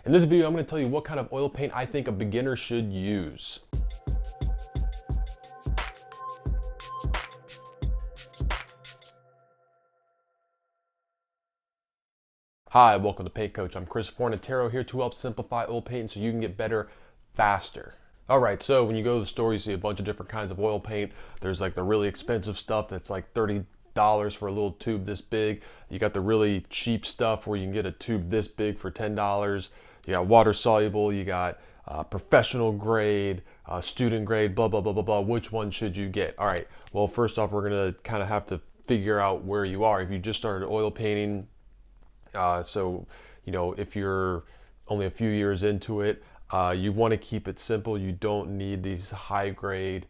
In this video, I'm going to tell you what kind of oil paint I think a beginner should use. Hi, welcome to Paint Coach. I'm Chris Fornatero here to help simplify oil paint so you can get better faster. Alright, so when you go to the store, you see a bunch of different kinds of oil paint. There's like the really expensive stuff that's like $30 for a little tube this big. You got the really cheap stuff where you can get a tube this big for $10. You got water soluble, you got professional grade, student grade, blah, blah, blah, blah, blah. Which one should you get? All right, well, first off, we're gonna kind of have to figure out where you are. If you just started oil painting, so, you know, if you're only a few years into it, you wanna keep it simple. You don't need these high grade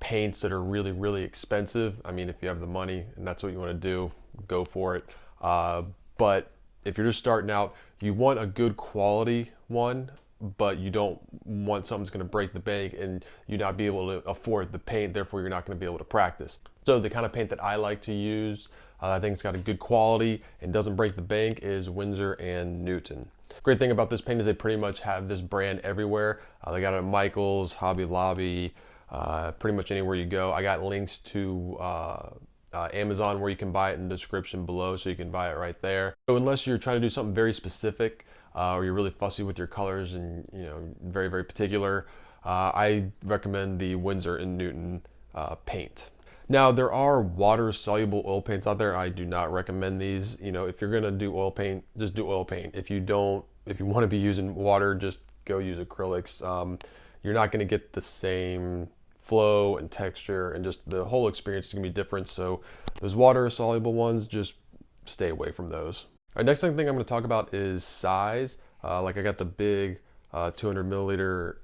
paints that are really, really expensive. I mean, if you have the money and that's what you wanna do, go for it. But if you're just starting out, you want a good quality one, but you don't want something that's going to break the bank and you not be able to afford the paint, therefore you're not going to be able to practice. So the kind of paint that I like to use, I think it's got a good quality and doesn't break the bank, is Windsor and Newton. Great thing about this paint is they pretty much have this brand everywhere. They got it at Michael's, Hobby Lobby, pretty much anywhere you go. I got links to Amazon where you can buy it in the description below, so you can buy it right there. So unless you're trying to do something very specific or you're really fussy with your colors and very, very particular, I recommend the Windsor and Newton paint. Now there are water soluble oil paints out there. I do not recommend these. If you're gonna do oil paint, just do oil paint. If you want to be using water, just go use acrylics. You're not gonna get the same flow and texture, and just the whole experience is gonna be different. So those water soluble ones, just stay away from those. All right, next thing I'm gonna talk about is size. Like I got the big 200 milliliter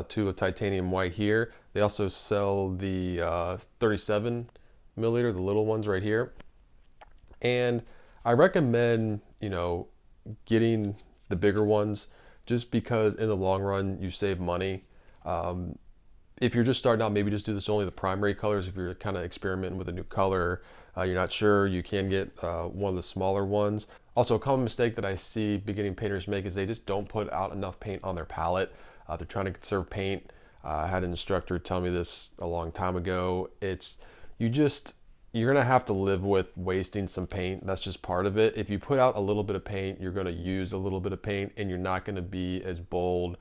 tube of titanium white here. They also sell the 37 milliliter, the little ones right here. And I recommend, getting the bigger ones just because in the long run you save money. If you're just starting out, maybe just do this only the primary colors. If you're kind of experimenting with a new color, you're not sure, you can get one of the smaller ones. Also, a common mistake that I see beginning painters make is they just don't put out enough paint on their palette. They're trying to conserve paint. I had an instructor tell me this a long time ago. You're gonna have to live with wasting some paint. That's just part of it. If you put out a little bit of paint, you're gonna use a little bit of paint, and you're not gonna be as bold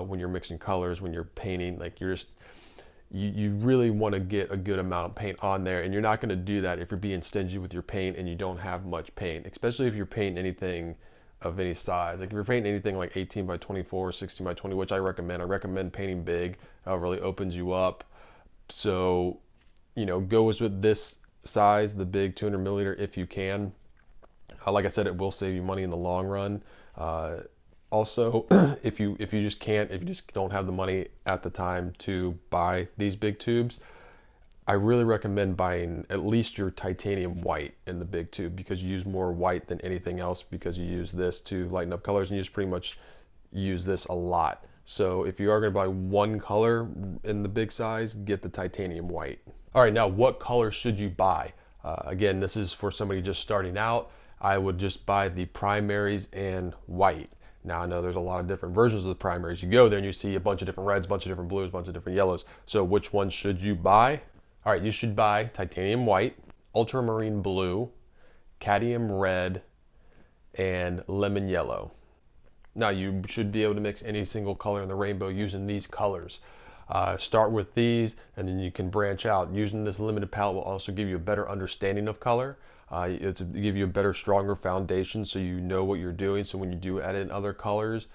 when you're mixing colors, when you're painting. Like you really want to get a good amount of paint on there, and you're not going to do that if you're being stingy with your paint and you don't have much paint, especially if you're painting anything of any size. Like if you're painting anything like 18 by 24, 16 by 20, which I recommend painting big. It really opens you up. So, go with this size, the big 200 milliliter if you can. Like I said, it will save you money in the long run. Also, if you just don't have the money at the time to buy these big tubes, I really recommend buying at least your titanium white in the big tube, because you use more white than anything else, because you use this to lighten up colors, and you just pretty much use this a lot. So if you are going to buy one color in the big size, get the titanium white. All right, now what color should you buy? Again, this is for somebody just starting out. I would just buy the primaries and white. Now I know there's a lot of different versions of the primaries. You go there and you see a bunch of different reds, a bunch of different blues, a bunch of different yellows. So which one should you buy? All right, you should buy titanium white, ultramarine blue, cadmium red, and lemon yellow. Now you should be able to mix any single color in the rainbow using these colors. Start with these, and then you can branch out. Using this limited palette will also give you a better understanding of color. To give you a better, stronger foundation, so you know what you're doing. So when you do add in other colors,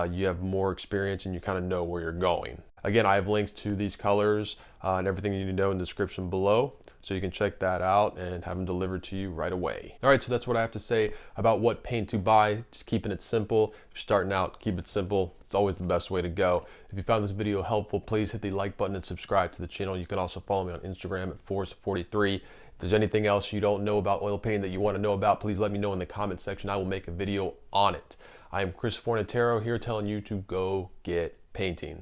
you have more experience and you kind of know where you're going. Again, I have links to these colors and everything you need to know in the description below, so you can check that out and have them delivered to you right away. All right, so that's what I have to say about what paint to buy. Just keeping it simple. If you're starting out, keep it simple. It's always the best way to go. If you found this video helpful, please hit the like button and subscribe to the channel. You can also follow me on Instagram at Force43. If there's anything else you don't know about oil painting that you want to know about, please let me know in the comment section. I will make a video on it. I am Chris Fornatero here, telling you to go get painting.